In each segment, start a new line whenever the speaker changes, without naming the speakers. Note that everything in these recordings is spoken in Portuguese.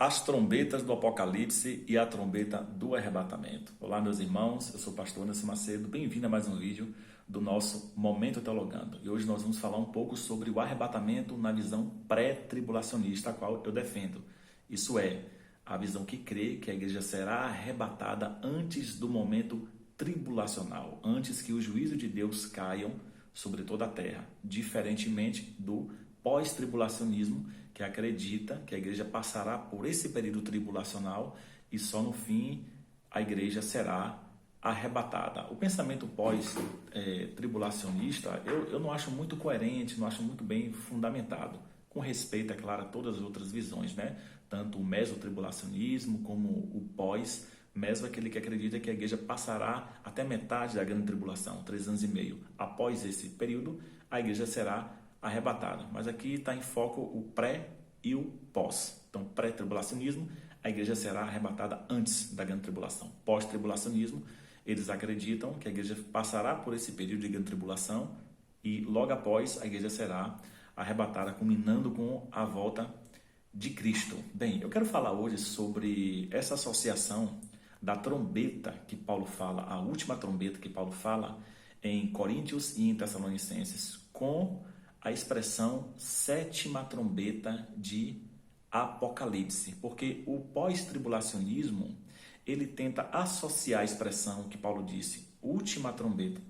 As trombetas do Apocalipse e a trombeta do arrebatamento. Olá, meus irmãos, eu sou o pastor Anderson Macedo, bem-vindo a mais um vídeo do nosso Momento Teologando. E hoje nós vamos falar um pouco sobre o arrebatamento na visão pré-tribulacionista, a qual eu defendo. Isso é, a visão que crê que a igreja será arrebatada antes do momento tribulacional, antes que o juízo de Deus caiam sobre toda a terra, diferentemente do pós-tribulacionismo, que acredita que a igreja passará por esse período tribulacional e só no fim a igreja será arrebatada. O pensamento pós-tribulacionista eu não acho muito coerente, não acho muito bem fundamentado, com respeito, é claro, a todas as outras visões, né? Tanto o mesotribulacionismo como o pós, meso é aquele que acredita que a igreja passará até metade da grande tribulação, 3 anos e meio. Após esse período, a igreja será arrebatada. Mas aqui está em foco o pré e o pós. Então, pré-tribulacionismo, a igreja será arrebatada antes da grande tribulação. Pós-tribulacionismo, eles acreditam que a igreja passará por esse período de grande tribulação e logo após a igreja será arrebatada, culminando com a volta de Cristo. Bem, eu quero falar hoje sobre essa associação da trombeta que Paulo fala, a última trombeta que Paulo fala em Coríntios e em Tessalonicenses, com a expressão sétima trombeta de Apocalipse, porque o pós-tribulacionismo ele tenta associar a expressão que Paulo disse, última trombeta,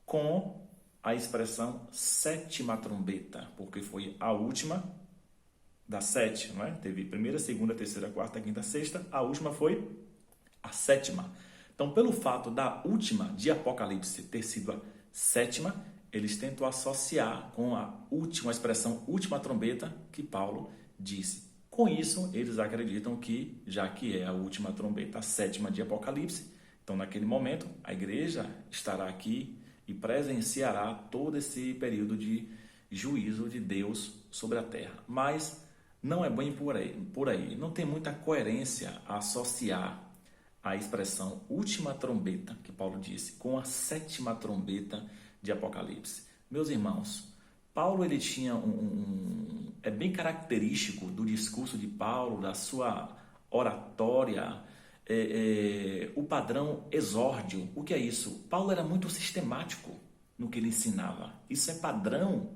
com a expressão sétima trombeta, porque foi a última das 7, não é? Teve primeira, segunda, terceira, quarta, quinta, sexta, a última foi a sétima. Então, pelo fato da última de Apocalipse ter sido a sétima, eles tentam associar com a última expressão, última trombeta, que Paulo disse. Com isso, eles acreditam que, já que é a última trombeta, a sétima de Apocalipse, então naquele momento a igreja estará aqui e presenciará todo esse período de juízo de Deus sobre a terra. Mas não é bem por aí. Não tem muita coerência a associar a expressão última trombeta, que Paulo disse, com a sétima trombeta de Apocalipse. Meus irmãos, Paulo ele tinha é bem característico do discurso de Paulo, da sua oratória, o padrão exórdio. O que é isso? Paulo era muito sistemático no que ele ensinava. Isso é padrão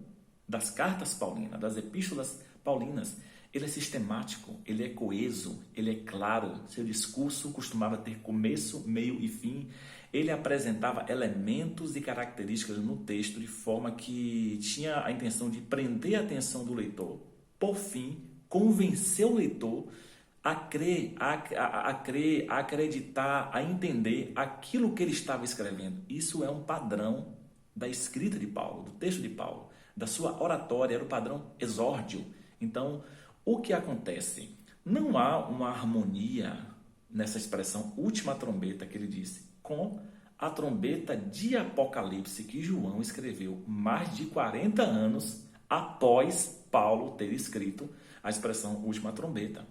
das cartas paulinas, das epístolas paulinas. Ele é sistemático, ele é coeso, ele é claro. Seu discurso costumava ter começo, meio e fim. Ele apresentava elementos e características no texto de forma que tinha a intenção de prender a atenção do leitor. Por fim, convencer o leitor a crer, a acreditar, a entender aquilo que ele estava escrevendo. Isso é um padrão da escrita de Paulo, do texto de Paulo, da sua oratória, era o padrão exórdio. Então, o que acontece? Não há uma harmonia nessa expressão última trombeta que ele disse, com a trombeta de Apocalipse que João escreveu mais de 40 anos após Paulo ter escrito a expressão última trombeta.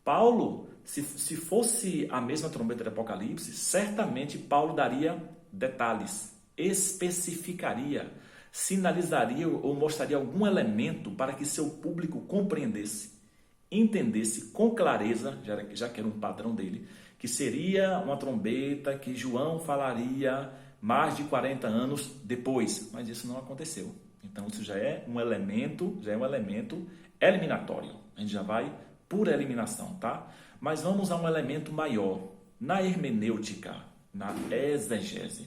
Paulo, se fosse a mesma trombeta de Apocalipse, certamente Paulo daria detalhes, especificaria, sinalizaria ou mostraria algum elemento para que seu público compreendesse, entendesse com clareza, já que era um padrão dele, que seria uma trombeta que João falaria mais de 40 anos depois, mas isso não aconteceu. Então isso já é um elemento eliminatório. A gente já vai por eliminação, tá? Mas vamos a um elemento maior, na hermenêutica, na exegese,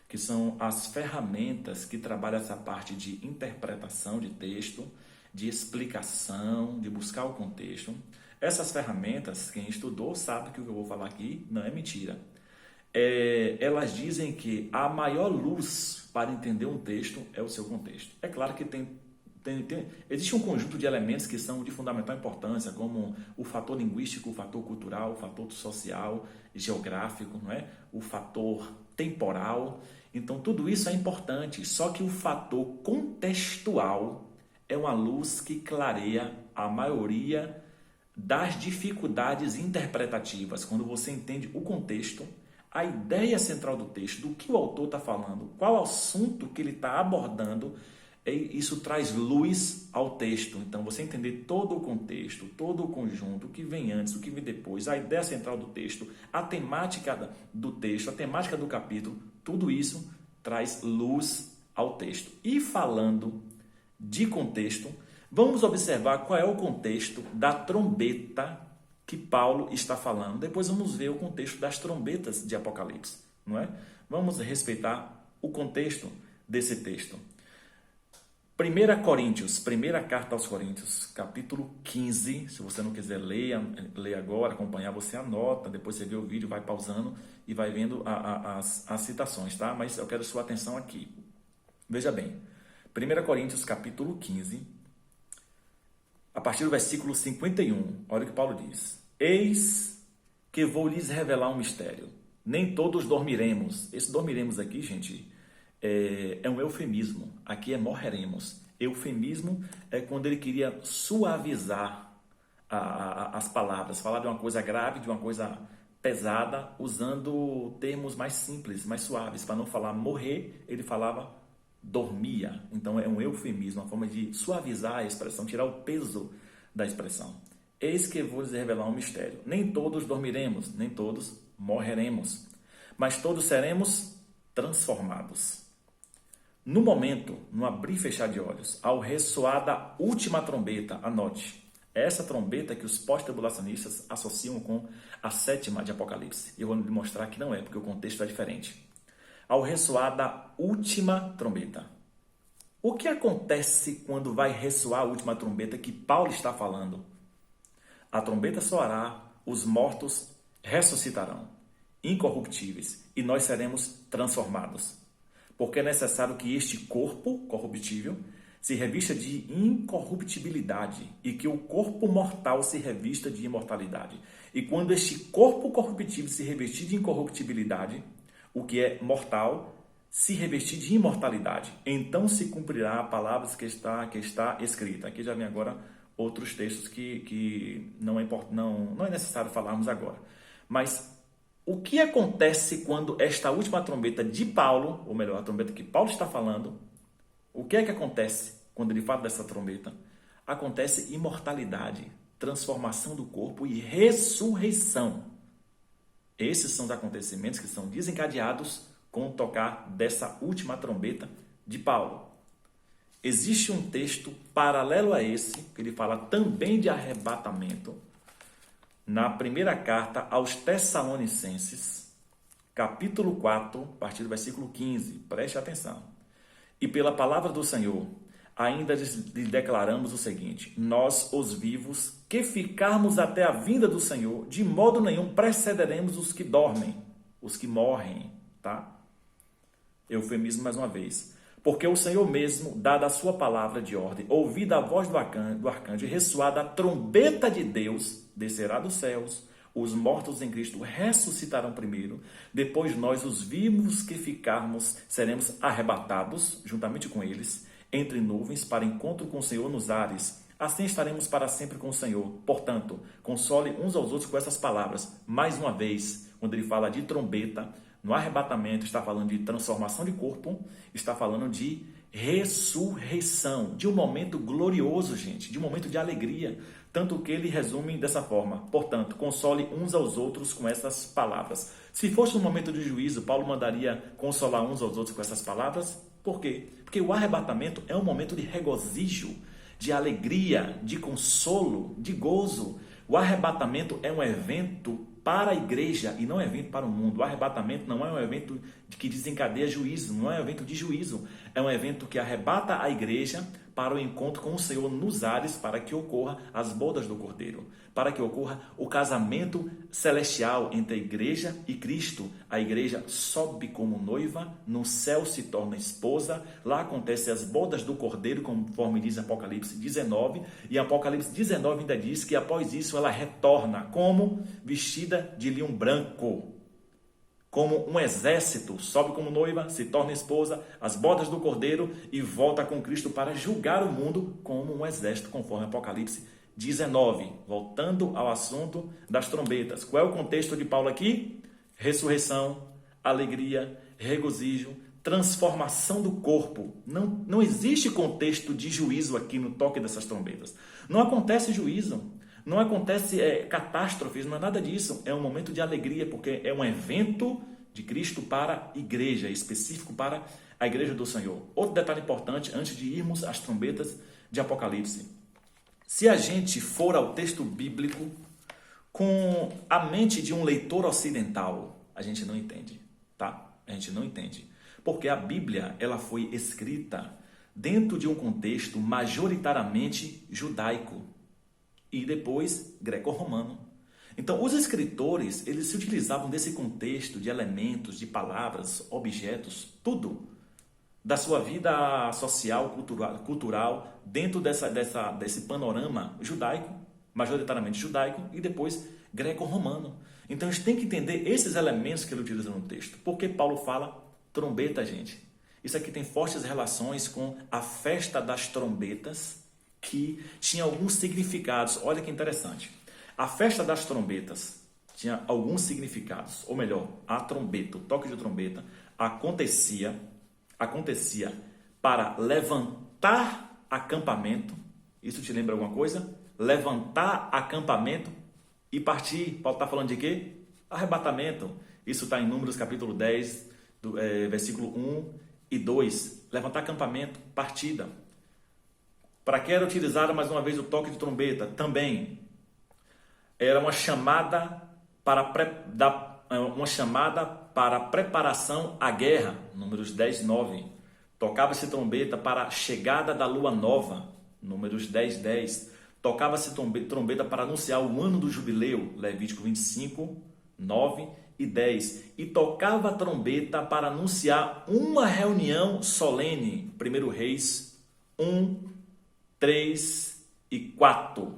que são as ferramentas que trabalham essa parte de interpretação de texto, de explicação, de buscar o contexto. Essas ferramentas, quem estudou sabe que o que eu vou falar aqui não é mentira. Elas dizem que a maior luz para entender um texto é o seu contexto. É claro que existe um conjunto de elementos que são de fundamental importância, como o fator linguístico, o fator cultural, o fator social, geográfico, não é? O fator temporal. Então, tudo isso é importante, só que o fator contextual é uma luz que clareia a maioria das dificuldades interpretativas. Quando você entende o contexto, a ideia central do texto, do que o autor está falando, qual assunto que ele está abordando, Isso traz luz ao texto. Então, você entender todo o contexto, todo o conjunto, o que vem antes, o que vem depois, a ideia central do texto, a temática do texto, a temática do capítulo, tudo isso traz luz ao texto. E falando de contexto, vamos observar qual é o contexto da trombeta que Paulo está falando. Depois vamos ver o contexto das trombetas de Apocalipse, não é? Vamos respeitar o contexto desse texto. 1 Coríntios, primeira carta aos Coríntios, capítulo 15. Se você não quiser ler agora, acompanhar, você anota, depois você vê o vídeo, vai pausando e vai vendo as citações, tá? Mas eu quero sua atenção aqui. Veja bem, 1 Coríntios, capítulo 15, a partir do versículo 51, olha o que Paulo diz. Eis que vou lhes revelar um mistério. Nem todos dormiremos. Esse dormiremos aqui, gente, é um eufemismo. Aqui é morreremos. Eufemismo é quando ele queria suavizar as palavras, falar de uma coisa grave, de uma coisa pesada, usando termos mais simples, mais suaves. Para não falar morrer, ele falava dormia. Então é um eufemismo, uma forma de suavizar a expressão, tirar o peso da expressão. Eis que vou lhes revelar um mistério. Nem todos dormiremos, nem todos morreremos, mas todos seremos transformados. No momento, no abrir e fechar de olhos, ao ressoar da última trombeta, anote, é essa trombeta que os pós-tribulacionistas associam com a sétima de Apocalipse. Eu vou lhe mostrar que não é, porque o contexto é diferente. Ao ressoar da última trombeta. O que acontece quando vai ressoar a última trombeta que Paulo está falando? A trombeta soará, os mortos ressuscitarão, incorruptíveis, e nós seremos transformados. Porque é necessário que este corpo corruptível se revista de incorruptibilidade e que o corpo mortal se revista de imortalidade. E quando este corpo corruptível se revestir de incorruptibilidade, o que é mortal se revestir de imortalidade, então se cumprirá a palavra que está escrita. Aqui já vem agora outros textos que não é necessário falarmos agora. Mas o que acontece quando esta última trombeta de Paulo, ou melhor, a trombeta que Paulo está falando, o que é que acontece quando ele fala dessa trombeta? Acontece imortalidade, transformação do corpo e ressurreição. Esses são os acontecimentos que são desencadeados com o tocar dessa última trombeta de Paulo. Existe um texto paralelo a esse, que ele fala também de arrebatamento, na primeira carta aos Tessalonicenses, capítulo 4, a partir do versículo 15. Preste atenção. E pela palavra do Senhor, ainda lhe declaramos o seguinte: nós, os vivos, que ficarmos até a vinda do Senhor, de modo nenhum precederemos os que dormem, os que morrem, tá? Eufemismo mais uma vez. Porque o Senhor mesmo, dada a sua palavra de ordem, ouvida a voz do arcanjo e ressoada a trombeta de Deus, descerá dos céus, os mortos em Cristo ressuscitarão primeiro, depois nós, os vivos que ficarmos, seremos arrebatados, juntamente com eles, entre nuvens, para encontro com o Senhor nos ares. Assim estaremos para sempre com o Senhor. Portanto, console uns aos outros com essas palavras. Mais uma vez, quando ele fala de trombeta, no arrebatamento está falando de transformação de corpo, está falando de ressurreição, de um momento glorioso, gente, de um momento de alegria. Tanto que ele resume dessa forma: portanto, console uns aos outros com essas palavras. Se fosse um momento de juízo, Paulo mandaria consolar uns aos outros com essas palavras? Por quê? Porque o arrebatamento é um momento de regozijo, de alegria, de consolo, de gozo. O arrebatamento é um evento para a igreja e não é um evento para o mundo. O arrebatamento não é um evento que desencadeia juízo, não é um evento de juízo. É um evento que arrebata a igreja para o encontro com o Senhor nos ares, para que ocorra as bodas do Cordeiro, para que ocorra o casamento celestial entre a igreja e Cristo. A igreja sobe como noiva, no céu se torna esposa, lá acontecem as bodas do Cordeiro, conforme diz Apocalipse 19, e Apocalipse 19 ainda diz que após isso ela retorna como vestida de linho branco, como um exército, sobe como noiva, se torna esposa, as bodas do Cordeiro e volta com Cristo para julgar o mundo como um exército, conforme Apocalipse 19. Voltando ao assunto das trombetas. Qual é o contexto de Paulo aqui? Ressurreição, alegria, regozijo, transformação do corpo. Não existe contexto de juízo aqui no toque dessas trombetas. Não acontece juízo, não acontece catástrofes, não é nada disso. É um momento de alegria, porque é um evento de Cristo para a igreja, específico para a igreja do Senhor. Outro detalhe importante, antes de irmos às trombetas de Apocalipse. Se a gente for ao texto bíblico com a mente de um leitor ocidental, a gente não entende, tá? A gente não entende. Porque a Bíblia, ela foi escrita dentro de um contexto majoritariamente judaico e depois greco-romano. Então, os escritores, eles se utilizavam desse contexto de elementos, de palavras, objetos, tudo da sua vida social, cultural dentro desse panorama judaico, majoritariamente judaico, e depois greco-romano. Então, a gente tem que entender esses elementos que ele utiliza no texto. Porque Paulo fala trombeta, gente. Isso aqui tem fortes relações com a festa das trombetas, que tinha alguns significados. Olha que interessante. A festa das trombetas tinha alguns significados. Ou melhor, a trombeta, o toque de trombeta, acontecia para levantar acampamento. Isso te lembra alguma coisa? Levantar acampamento e partir. Paulo está falando de quê? Arrebatamento. Isso está em Números capítulo 10, versículo 1 e 2. Levantar acampamento, partida. Para que era utilizado mais uma vez o toque de trombeta? Também era uma chamada para preparação à guerra. Números 10, 9. Tocava-se trombeta para a chegada da lua nova. Números 10, 10. Tocava-se trombeta para anunciar o ano do jubileu. Levítico 25, 9 e 10. E tocava a trombeta para anunciar uma reunião solene. 1 Reis 1, 3 e 4.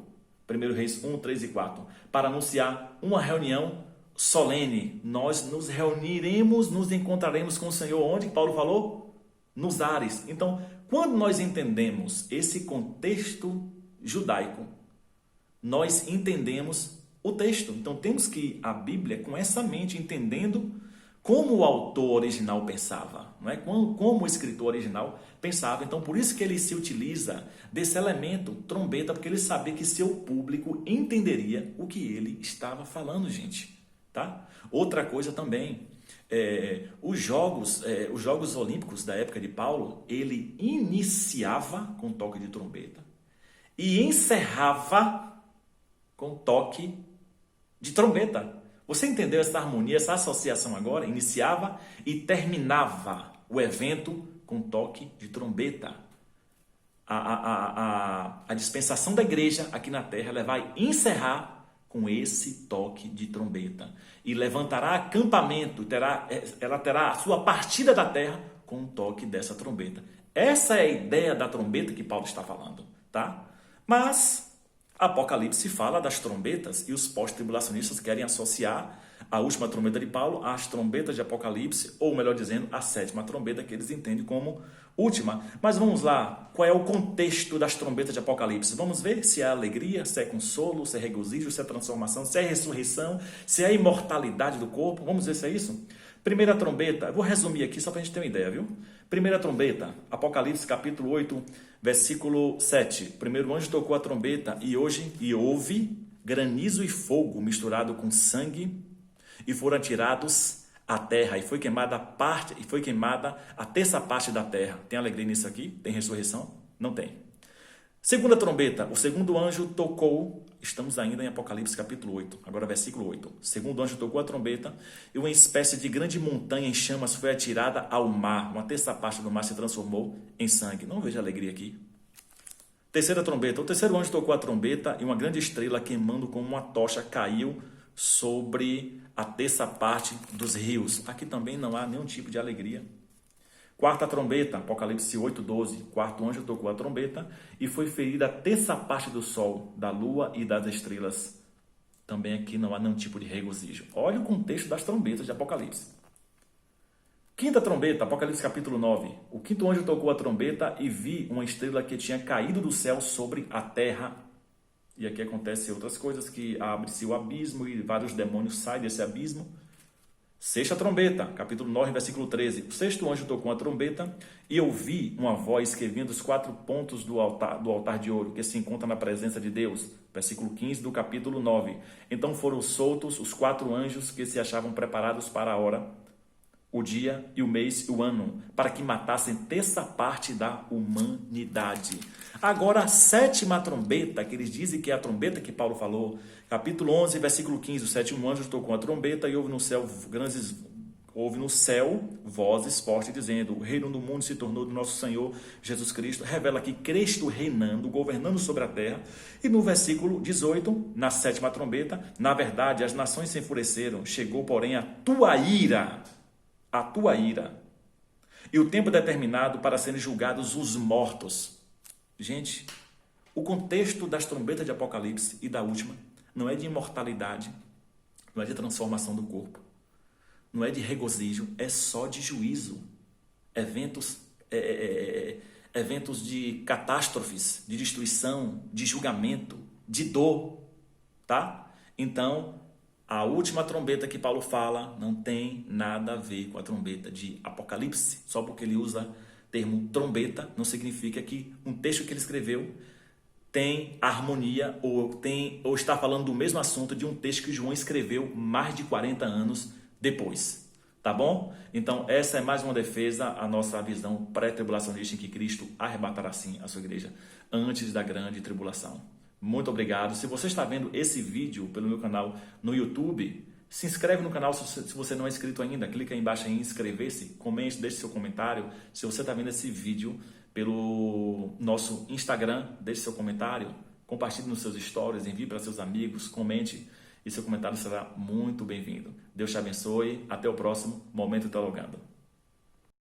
1 Reis 1, 3 e 4. Para anunciar uma reunião solene. Nós nos reuniremos, nos encontraremos com o Senhor. Onde Paulo falou? Nos ares. Então, quando nós entendemos esse contexto judaico, nós entendemos o texto. Então, temos que ir à Bíblia com essa mente, entendendo como o autor original pensava, não é? Como o escritor original pensava. Então, por isso que ele se utiliza desse elemento, trombeta, porque ele sabia que seu público entenderia o que ele estava falando, gente. Tá? Outra coisa também, os Jogos Olímpicos da época de Paulo, ele iniciava com toque de trombeta e encerrava com toque de trombeta. Você entendeu essa harmonia, essa associação agora? Iniciava e terminava o evento com toque de trombeta. A dispensação da igreja aqui na terra, ela vai encerrar com esse toque de trombeta. E levantará acampamento, ela terá a sua partida da terra com o toque dessa trombeta. Essa é a ideia da trombeta que Paulo está falando, tá? Mas Apocalipse fala das trombetas e os pós-tribulacionistas querem associar a última trombeta de Paulo às trombetas de Apocalipse, ou melhor dizendo, a sétima trombeta que eles entendem como última. Mas vamos lá, qual é o contexto das trombetas de Apocalipse? Vamos ver se é alegria, se é consolo, se é regozijo, se é transformação, se é ressurreição, se é a imortalidade do corpo. Vamos ver se é isso? Primeira trombeta, eu vou resumir aqui só para a gente ter uma ideia, viu? Primeira trombeta, Apocalipse capítulo 8, versículo 7. Primeiro anjo tocou a trombeta e houve granizo e fogo misturado com sangue e foram atirados à terra e foi queimada a terça parte da terra. Tem alegria nisso aqui? Tem ressurreição? Não tem. Segunda trombeta, o segundo anjo tocou, estamos ainda em Apocalipse capítulo 8, agora versículo 8. O segundo anjo tocou a trombeta e uma espécie de grande montanha em chamas foi atirada ao mar. Uma terça parte do mar se transformou em sangue. Não vejo alegria aqui. Terceira trombeta, o terceiro anjo tocou a trombeta e uma grande estrela queimando como uma tocha caiu sobre a terça parte dos rios. Aqui também não há nenhum tipo de alegria. Quarta trombeta, Apocalipse 8, 12. Quarto anjo tocou a trombeta e foi ferida a terça parte do sol, da lua e das estrelas. Também aqui não há nenhum tipo de regozijo. Olha o contexto das trombetas de Apocalipse. Quinta trombeta, Apocalipse capítulo 9. O quinto anjo tocou a trombeta e vi uma estrela que tinha caído do céu sobre a terra. E aqui acontecem outras coisas, que abre-se o abismo e vários demônios saem desse abismo. Sexta trombeta, capítulo 9, versículo 13. O sexto anjo tocou a trombeta e eu vi uma voz que vinha dos 4 pontos do altar de ouro, que se encontra na presença de Deus. Versículo 15 do capítulo 9. Então foram soltos os 4 anjos que se achavam preparados para a hora, o dia e o mês e o ano, para que matassem terça parte da humanidade. Agora a sétima trombeta, que eles dizem que é a trombeta que Paulo falou, capítulo 11, versículo 15, o sétimo anjo tocou a trombeta e houve no céu vozes fortes dizendo: o reino do mundo se tornou do nosso Senhor Jesus Cristo. Revela aqui Cristo reinando, governando sobre a terra. E no versículo 18, na sétima trombeta, na verdade as nações se enfureceram, chegou porém a tua ira, e o tempo determinado para serem julgados os mortos. Gente, o contexto das trombetas de Apocalipse e da última não é de imortalidade, não é de transformação do corpo, não é de regozijo, é só de juízo. Eventos de catástrofes, de destruição, de julgamento, de dor, tá? Então, a última trombeta que Paulo fala não tem nada a ver com a trombeta de Apocalipse. Só porque ele usa o termo trombeta, não significa que um texto que ele escreveu tem harmonia ou está falando do mesmo assunto de um texto que João escreveu mais de 40 anos depois. Tá bom? Então, essa é mais uma defesa à nossa visão pré-tribulacionista em que Cristo arrebatará sim a sua igreja antes da grande tribulação. Muito obrigado. Se você está vendo esse vídeo pelo meu canal no YouTube, se inscreve no canal se você não é inscrito ainda. Clica aí embaixo em inscrever-se, comente, deixe seu comentário. Se você está vendo esse vídeo pelo nosso Instagram, deixe seu comentário, compartilhe nos seus stories, envie para seus amigos, comente e seu comentário será muito bem-vindo. Deus te abençoe. Até o próximo Momento Teologando.